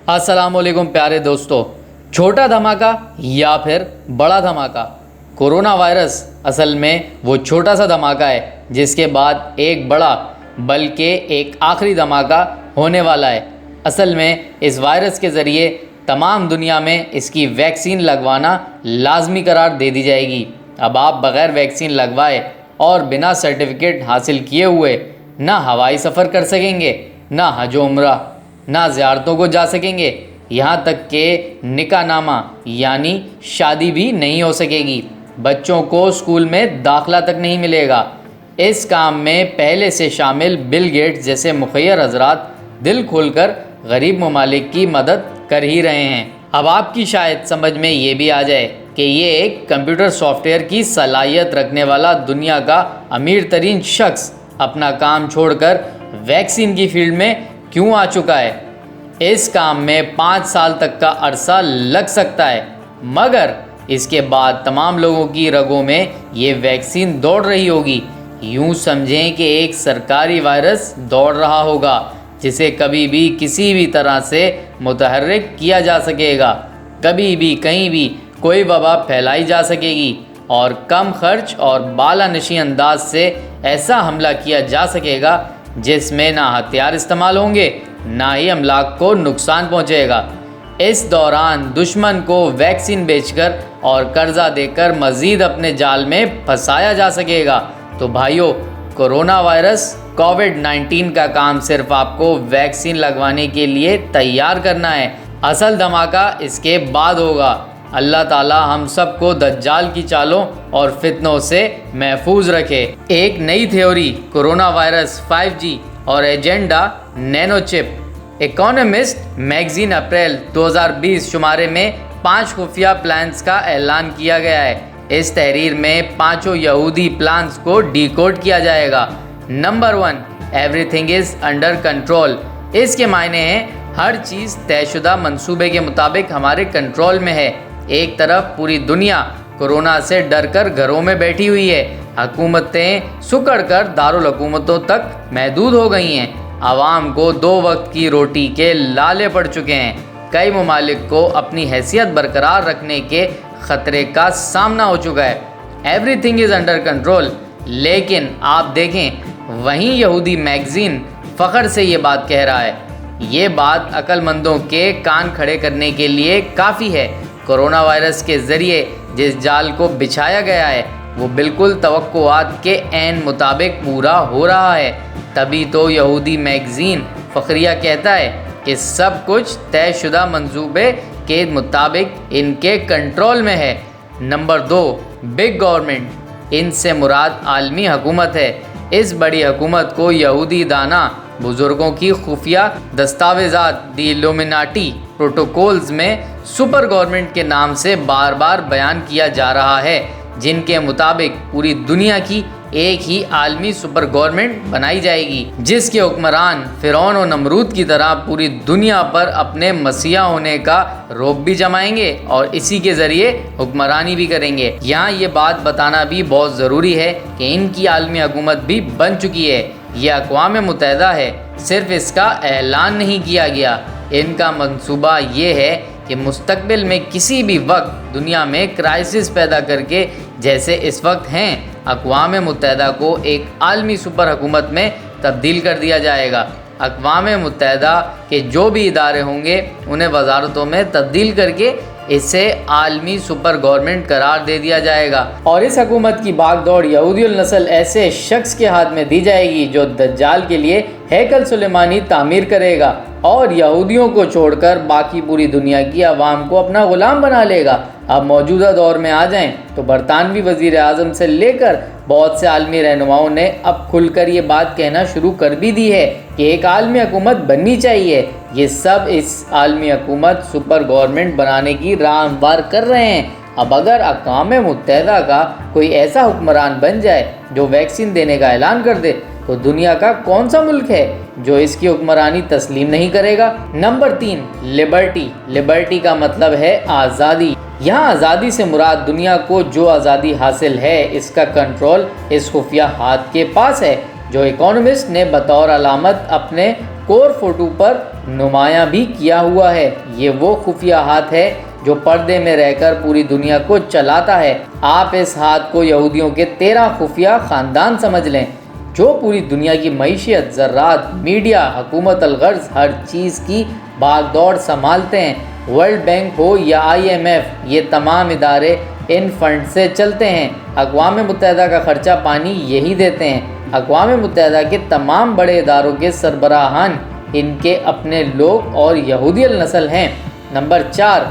अस्सलाम वालेकुम प्यारे दोस्तों। छोटा धमाका या फिर बड़ा धमाका। कोरोना वायरस असल में वो छोटा सा धमाका है जिसके बाद एक बड़ा बल्कि एक आखिरी धमाका होने वाला है। असल में इस वायरस के ज़रिए तमाम दुनिया में इसकी वैक्सीन लगवाना लाजमी करार दे दी जाएगी। अब आप बग़ैर वैक्सीन लगवाए और बिना सर्टिफिकेट हासिल किए हुए ना हवाई सफ़र कर सकेंगे, ना हज उम्रा, ना ज़ियारतों को जा सकेंगे, यहाँ तक कि निकाहनामा यानी शादी भी नहीं हो सकेगी। बच्चों को स्कूल में दाखिला तक नहीं मिलेगा। इस काम में पहले से शामिल बिल गेट्स जैसे मुखियर हजरात दिल खोलकर गरीब ममालिक की मदद कर ही रहे हैं। अब आपकी शायद समझ में ये भी आ जाए कि ये एक कंप्यूटर सॉफ्टवेयर की सलाहियत रखने वाला दुनिया का अमीर तरीन शख्स अपना काम छोड़कर वैक्सीन की फील्ड में क्यों आ चुका है। इस काम में 5 साल तक का अरसा लग सकता है, मगर इसके बाद तमाम लोगों की रगों में ये वैक्सीन दौड़ रही होगी। यूं समझें कि एक सरकारी वायरस दौड़ रहा होगा जिसे कभी भी किसी भी तरह से मुतहर्रिक किया जा सकेगा। कभी भी कहीं भी कोई वबा फैलाई जा सकेगी और कम खर्च और बालानशी अंदाज से ऐसा हमला किया जा सकेगा जिसमें ना हथियार इस्तेमाल होंगे, ना ही अमलाक को नुकसान पहुंचेगा। इस दौरान दुश्मन को वैक्सीन बेचकर और कर्जा देकर मज़ीद अपने जाल में फंसाया जा सकेगा। तो भाइयों, कोरोना वायरस कोविड-19 का काम सिर्फ आपको वैक्सीन लगवाने के लिए तैयार करना है। असल धमाका इसके बाद होगा। अल्लाह ताला हम सबको दज्जाल की चालों और फितनों से महफूज रखे। एक नई थ्योरी कोरोना वायरस 5G और agenda nano chip. Economist magazine April 2020 शुमारे में 5 खुफिया प्लान्स का ऐलान किया गया है। इस तहरीर में 5 यहूदी प्लान्स को डिकोड किया जाएगा। Number 1, everything is under control. इसके मायने हैं हर चीज़ तयशुदा मंसूबे के मुताबिक हमारे कंट्रोल में है। एक तरफ पूरी दुनिया कोरोना से डर कर घरों में बैठी हुई है। हुकूमतें सुकड़ कर दारुल हुकूमतों तक महदूद हो गई हैं। आवाम को 2 वक्त की रोटी के लाले पड़ चुके हैं। कई ममालिक को अपनी हैसियत बरकरार रखने के ख़तरे का सामना हो चुका है। Everything is under control. लेकिन आप देखें, वहीं यहूदी मैगज़ीन फ़ख्र से ये बात कह रहा है। ये बात अक्लमंदों के कान खड़े करने के लिए काफ़ी है। कोरोना वायरस के ज़रिए जिस जाल को बिछाया गया है वो बिल्कुल तवक्कुआत के ऐन मुताबिक पूरा हो रहा है। तभी तो यहूदी मैगज़ीन फ़ख्रिया कहता है कि सब कुछ तयशुदा मंसूबे के मुताबिक इनके कंट्रोल में है। Number 2, big government. इनसे मुराद आलमी हुकूमत है। इस बड़ी हुकूमत को यहूदी दाना बुज़ुर्गों की खुफिया दस्तावेज़ात दी इल्यूमिनाटी प्रोटोकॉल्स में सुपर गवर्नमेंट के नाम से बार बार बयान किया जा रहा है, जिनके मुताबिक पूरी दुनिया की एक ही आलमी सुपर गवर्नमेंट बनाई जाएगी जिसके हुक्मरान फ़िरौन और नमरूद की तरह पूरी दुनिया पर अपने मसीहा होने का रौब भी जमाएंगे और इसी के ज़रिए हुक्मरानी भी करेंगे। यहाँ ये बात बताना भी बहुत ज़रूरी है कि इनकी आलमी हुकूमत भी बन चुकी है। यह अक़वाम मुत्तहिदा है, सिर्फ इसका ऐलान नहीं किया गया। इनका मंसूबा ये है कि मुस्तकबिल में किसी भी वक्त दुनिया में क्राइसिस पैदा करके, जैसे इस वक्त हैं, अक़वाम मुत्तहिदा को एक आलमी सुपर हुकूमत में तब्दील कर दिया जाएगा। अक़वाम मुत्तहिदा के जो भी इदारे होंगे उन्हें वजारतों में तब्दील करके इसे आलमी सुपर गवर्नमेंट करार दे दिया जाएगा और इस हुकूमत की भागदौड़ यहूदियुल नस्ल ऐसे शख्स के हाथ में दी जाएगी जो दज्जाल के लिए हैकल सुलेमानी तामीर करेगा और यहूदियों को छोड़कर बाकी पूरी दुनिया की आवाम को अपना ग़ुलाम बना लेगा। अब मौजूदा दौर में आ जाएं तो बरतानवी वज़ीर आज़म से लेकर बहुत से आलमी रहनुमाओं ने अब खुलकर ये बात कहना शुरू कर भी दी है कि एक आलमी हुकूमत बननी चाहिए। ये सब इस आलमी हुकूमत सुपर गवर्नमेंट बनाने की राह हमवार कर रहे हैं। अब अगर अक़वाम मुत्तहिदा का कोई ऐसा हुक्मरान बन जाए जो वैक्सीन देने का ऐलान कर दे तो दुनिया का कौन सा मुल्क है जो इसकी हुक्मरानी तस्लीम नहीं करेगा। Number 3, liberty. लिबर्टी का मतलब है आज़ादी। यहाँ आज़ादी से मुराद दुनिया को जो आज़ादी हासिल है इसका कंट्रोल इस खुफिया हाथ के पास है जो इकोनॉमिस्ट ने बतौर अलामत अपने कोर फोटो पर नुमायां भी किया हुआ है। ये वो खुफिया हाथ है जो पर्दे में रहकर पूरी दुनिया को चलाता है। आप इस हाथ को यहूदियों के 13 खुफिया ख़ानदान समझ लें जो पूरी दुनिया की मईशियत, ज़रात, मीडिया, हुकूमत अल-गर्ज़ हर चीज़ की भागदौड़ संभालते हैं। वर्ल्ड बैंक हो या IMF, ये तमाम इदारे इन फंड से चलते हैं। अक़वाम मुत्तहिदा का ख़र्चा पानी यही देते हैं। अक़वाम मुत्तहिदा के तमाम बड़े इदारों के सरबराहान इनके अपने लोग और यहूदी नस्ल हैं। नंबर 4,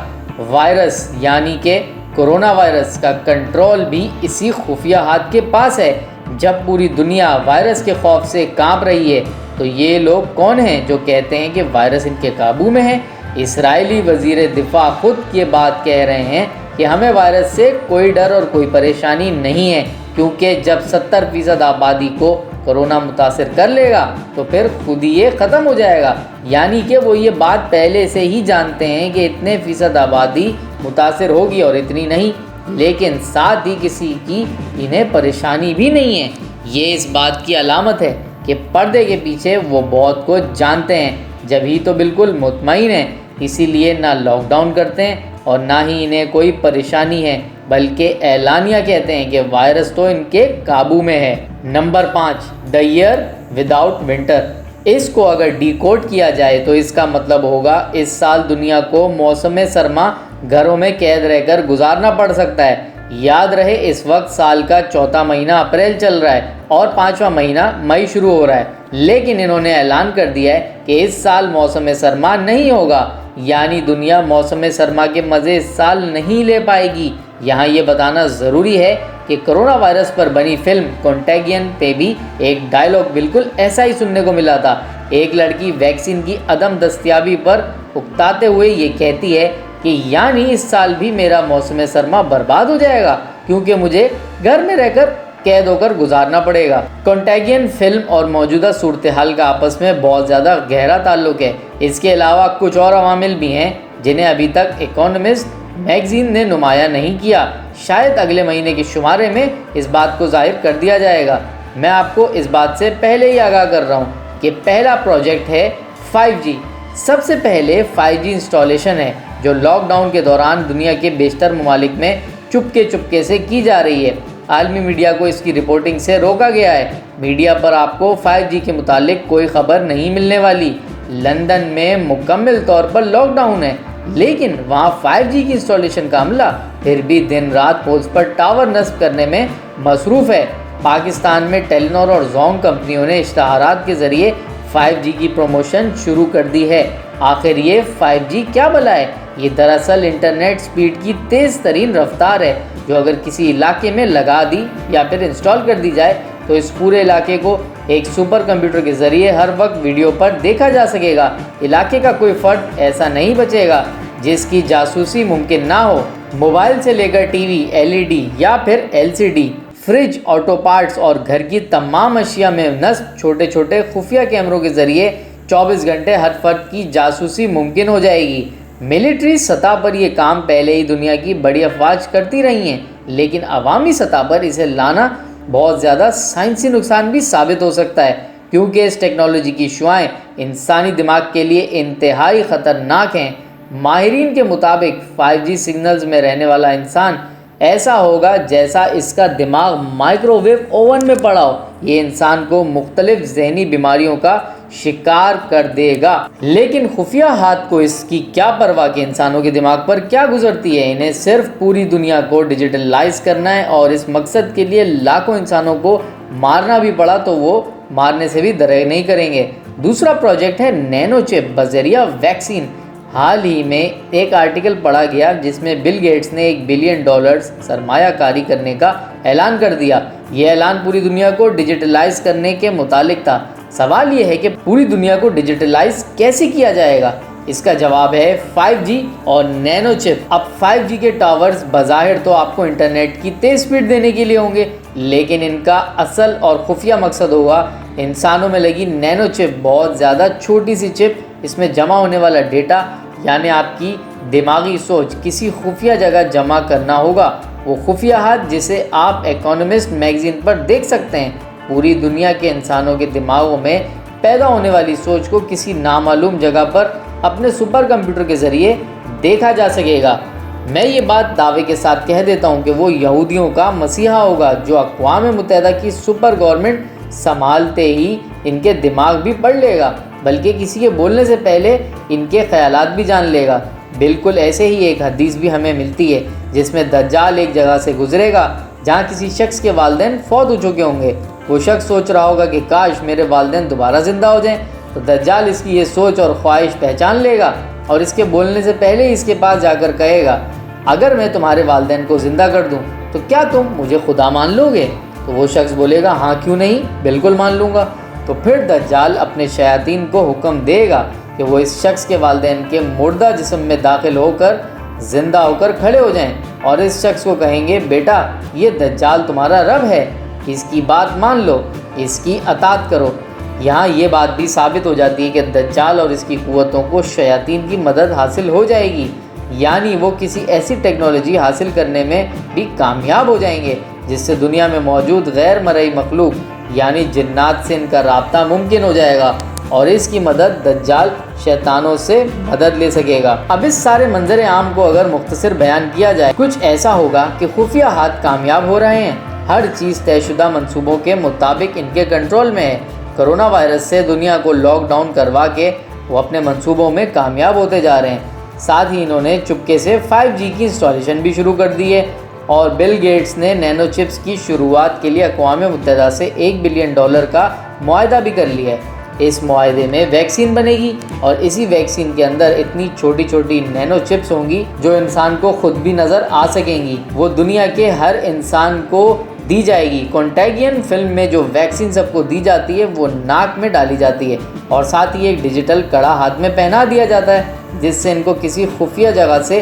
वायरस यानी कि कोरोना वायरस का कंट्रोल भी इसी खुफिया हाथ के पास है। जब पूरी दुनिया वायरस के खौफ से कांप रही है तो ये लोग कौन हैं जो कहते हैं कि वायरस इनके काबू में है? इसराइली वज़ीर दिफा खुद ये बात कह रहे हैं कि हमें वायरस से कोई डर और कोई परेशानी नहीं है, क्योंकि जब 70% आबादी को कोरोना मुतासिर कर लेगा तो फिर खुद ही ये ख़त्म हो जाएगा। यानी कि वो ये बात पहले से ही जानते हैं कि इतने फ़ीसद आबादी मुतासिर होगी और इतनी नहीं, लेकिन साथ ही किसी की इन्हें परेशानी भी नहीं है। ये इस बात की अलामत है कि पर्दे के पीछे वो बहुत कुछ जानते हैं, जब ही तो बिल्कुल मुतमईन हैं। इसीलिए ना लॉकडाउन करते हैं और ना ही इन्हें कोई परेशानी है, बल्कि एलानिया कहते हैं कि वायरस तो इनके काबू में है। Number 5, the year without winter. इसको अगर डिकोड किया जाए तो इसका मतलब होगा इस साल दुनिया को मौसम सरमा घरों में कैद रहकर गुजारना पड़ सकता है। याद रहे इस वक्त साल का चौथा महीना अप्रैल चल रहा है और 5वां महीना मई शुरू हो रहा है, लेकिन इन्होंने ऐलान कर दिया है कि इस साल मौसम सरमा नहीं होगा, यानी दुनिया मौसम सरमा के मज़े इस साल नहीं ले पाएगी। यहाँ ये बताना ज़रूरी है कि कोरोना वायरस पर बनी फिल्म कॉन्टेगियन पे भी एक डायलॉग बिल्कुल ऐसा ही सुनने को मिला था। एक लड़की वैक्सीन की अदम दस्तयाबी पर उकताते हुए ये कहती है कि यानी इस साल भी मेरा मौसम सरमा बर्बाद हो जाएगा क्योंकि मुझे घर में रहकर कैद होकर गुजारना पड़ेगा। कॉन्टेगियन फिल्म और मौजूदा सूरत हाल का आपस में बहुत ज़्यादा गहरा ताल्लुक है। इसके अलावा कुछ और अवामिल भी हैं जिन्हें अभी तक इकोनॉमिस्ट मैगज़ीन ने नुमायां नहीं किया। शायद अगले महीने के शुमारे में इस बात को जाहिर कर दिया जाएगा। मैं आपको इस बात से पहले ही आगाह कर रहा हूँ कि पहला प्रोजेक्ट है 5G। सबसे पहले 5G इंस्टॉलेशन है जो लॉकडाउन के दौरान दुनिया के बेशतर ममालिक में चुपके से की जा रही है। आलमी मीडिया को इसकी रिपोर्टिंग से रोका गया है। मीडिया पर आपको 5G के मुतालिक कोई खबर नहीं मिलने वाली। लंदन में मुकम्मल तौर पर लॉकडाउन है, लेकिन वहाँ 5G की इंस्टॉलेशन का अमला फिर भी दिन रात पोल्स पर टावर नस्ब करने में मसरूफ़ है। पाकिस्तान में टेलीनॉर और जोंग कंपनियों ने इश्तहारात के ज़रिए 5G की प्रमोशन शुरू कर दी है। आखिर ये 5G क्या भला है? ये दरअसल इंटरनेट स्पीड की तेज़ तरीन रफ्तार है जो अगर किसी इलाके में लगा दी या फिर इंस्टॉल कर दी जाए तो इस पूरे इलाके को एक सुपर कंप्यूटर के ज़रिए हर वक्त वीडियो पर देखा जा सकेगा। इलाके का कोई फ़र्द ऐसा नहीं बचेगा जिसकी जासूसी मुमकिन ना हो। मोबाइल से लेकर टीवी, LED या फिर LCD, फ्रिज, ऑटो पार्ट्स और घर की तमाम अशिया में नस्ब छोटे छोटे खुफिया कैमरों के ज़रिए 24 घंटे हर फर्द की जासूसी मुमकिन हो जाएगी। मिलिट्री सतह पर यह काम पहले ही दुनिया की बड़ी अफवाज करती रही हैं, लेकिन अवामी सतह पर इसे लाना बहुत ज़्यादा साइंसी नुकसान भी साबित हो सकता है, क्योंकि इस टेक्नोलॉजी की शुआएँ इंसानी दिमाग के लिए इंतहाई ख़तरनाक हैं। माहिरीन के मुताबिक 5G सिग्नल्स में रहने वाला इंसान ऐसा होगा जैसा इसका दिमाग माइक्रोवेव ओवन में पड़ा हो। ये इंसान को मुख्तलिफ जहनी बीमारियों का शिकार कर देगा। लेकिन खुफिया हाथ को इसकी क्या परवाह कि इंसानों के दिमाग पर क्या गुजरती है। इन्हें सिर्फ पूरी दुनिया को डिजिटलाइज करना है और इस मकसद के लिए लाखों इंसानों को मारना भी पड़ा तो वो मारने से भी दरेग नहीं करेंगे। दूसरा प्रोजेक्ट है नैनो चिप बजरिया वैक्सीन। हाल ही में एक आर्टिकल पढ़ा गया जिसमें बिल गेट्स ने $1 बिलियन सरमायाकारी करने का ऐलान कर दिया। ये ऐलान पूरी दुनिया को डिजिटलाइज करने के मुतालिक था। सवाल ये है कि पूरी दुनिया को डिजिटलाइज कैसे किया जाएगा? इसका जवाब है 5G और नैनो चिप। अब 5G के टावर्स बज़ाहिर तो आपको इंटरनेट की तेज़ स्पीड देने के लिए होंगे, लेकिन इनका असल और खुफिया मकसद होगा इंसानों में लगी नैनो चिप। बहुत ज़्यादा छोटी सी चिप, इसमें जमा होने वाला डेटा यानी आपकी दिमागी सोच किसी खुफिया जगह जमा करना होगा। वो खुफिया हाथ जिसे आप इकोनॉमिस्ट मैगज़ीन पर देख सकते हैं। पूरी दुनिया के इंसानों के दिमागों में پیدا ہونے والی سوچ کو کسی نامعلوم جگہ پر اپنے سپر کمپیوٹر کے ذریعے دیکھا جا سکے گا۔ میں یہ بات دعوے کے ساتھ کہہ دیتا ہوں کہ وہ یہودیوں کا مسیحا ہوگا جو اقوام متحدہ کی سپر گورنمنٹ سنبھالتے ہی ان کے دماغ بھی پڑھ لے گا، بلکہ کسی کے بولنے سے پہلے ان کے خیالات بھی جان لے گا۔ بالکل ایسے ہی ایک حدیث بھی ہمیں ملتی ہے جس میں دجال ایک جگہ سے گزرے گا جہاں کسی شخص کے والدین فوت ہو چکے ہوں گے۔ وہ شخص سوچ رہا ہوگا کہ کاش میرے والدین دوبارہ زندہ ہو جائیں، تو دجال اس کی یہ سوچ اور خواہش پہچان لے گا اور اس کے بولنے سے پہلے ہی اس کے پاس جا کر کہے گا، اگر میں تمہارے والدین کو زندہ کر دوں تو کیا تم مجھے خدا مان لو گے؟ تو وہ شخص بولے گا، ہاں کیوں نہیں، بالکل مان لوں گا۔ تو پھر دجال اپنے شیاطین کو حکم دے گا کہ وہ اس شخص کے والدین کے مردہ جسم میں داخل ہو کر زندہ ہو کر کھڑے ہو جائیں اور اس شخص کو کہیں گے، بیٹا یہ دجال تمہارا رب ہے، اس کی بات مان لو، اس کی اطاعت کرو۔ یہاں یہ بات بھی ثابت ہو جاتی ہے کہ دجال اور اس کی قوتوں کو شیاطین کی مدد حاصل ہو جائے گی، یعنی وہ کسی ایسی ٹیکنالوجی حاصل کرنے میں بھی کامیاب ہو جائیں گے جس سے دنیا میں موجود غیر مرئی مخلوق یعنی جنات سے ان کا رابطہ ممکن ہو جائے گا اور اس کی مدد دجال شیطانوں سے مدد لے سکے گا۔ اب اس سارے منظر عام کو اگر مختصر بیان کیا جائے، کچھ ایسا ہوگا کہ خفیہ ہاتھ کامیاب ہو رہے ہیں، ہر چیز طے شدہ منصوبوں کے مطابق ان کے کنٹرول میں ہے۔ کرونا وائرس سے دنیا کو لاک ڈاؤن کروا کے وہ اپنے منصوبوں میں کامیاب ہوتے جا رہے ہیں۔ ساتھ ہی انہوں نے چپکے سے 5G کی انسٹالیشن بھی شروع کر دی ہے اور بل گیٹس نے نینو چپس کی شروعات کے لیے اقوام متحدہ سے $1 بلین کا معاہدہ بھی کر لیا ہے۔ اس معاہدے میں ویکسین بنے گی اور اسی ویکسین کے اندر اتنی چھوٹی چھوٹی نینو چپس ہوں گی جو انسان کو خود بھی نظر آ سکیں گی۔ وہ دنیا کے ہر انسان کو دی جائے گی۔ کنٹیگین فلم میں جو ویکسین سب کو دی جاتی ہے وہ ناک میں ڈالی جاتی ہے اور ساتھ ہی ایک ڈیجیٹل کڑا ہاتھ میں پہنا دیا جاتا ہے جس سے ان کو کسی خفیہ جگہ سے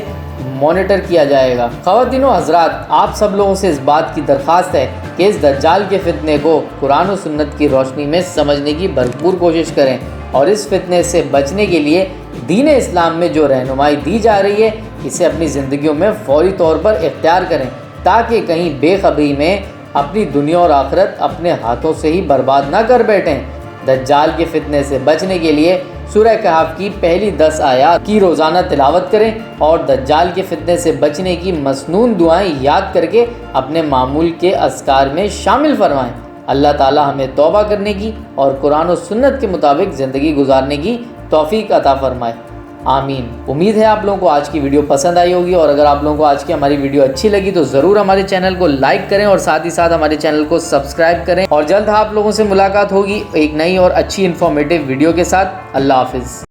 مانیٹر کیا جائے گا۔ خواتین و حضرات، آپ سب لوگوں سے اس بات کی درخواست ہے کہ اس دجال کے فتنے کو قرآن و سنت کی روشنی میں سمجھنے کی بھرپور کوشش کریں اور اس فتنے سے بچنے کے لیے دین اسلام میں جو رہنمائی دی جا رہی ہے اسے اپنی زندگیوں میں فوری طور پر اختیار کریں تاکہ کہیں بے خبری میں اپنی دنیا اور آخرت اپنے ہاتھوں سے ہی برباد نہ کر بیٹھیں۔ دجال کے فتنے سے بچنے کے لیے سورہ کہف کی پہلی 10 آیات کی روزانہ تلاوت کریں اور دجال کے فتنے سے بچنے کی مسنون دعائیں یاد کر کے اپنے معمول کے اذکار میں شامل فرمائیں۔ اللہ تعالی ہمیں توبہ کرنے کی اور قرآن و سنت کے مطابق زندگی گزارنے کی توفیق عطا فرمائے، آمین۔ امید ہے آپ لوگوں کو آج کی ویڈیو پسند آئی ہوگی اور اگر آپ لوگوں کو آج کی ہماری ویڈیو اچھی لگی تو ضرور ہمارے چینل کو لائک کریں اور ساتھ ہی ساتھ ہمارے چینل کو سبسکرائب کریں اور جلد آپ لوگوں سے ملاقات ہوگی ایک نئی اور اچھی انفارمیٹیو ویڈیو کے ساتھ۔ اللہ حافظ۔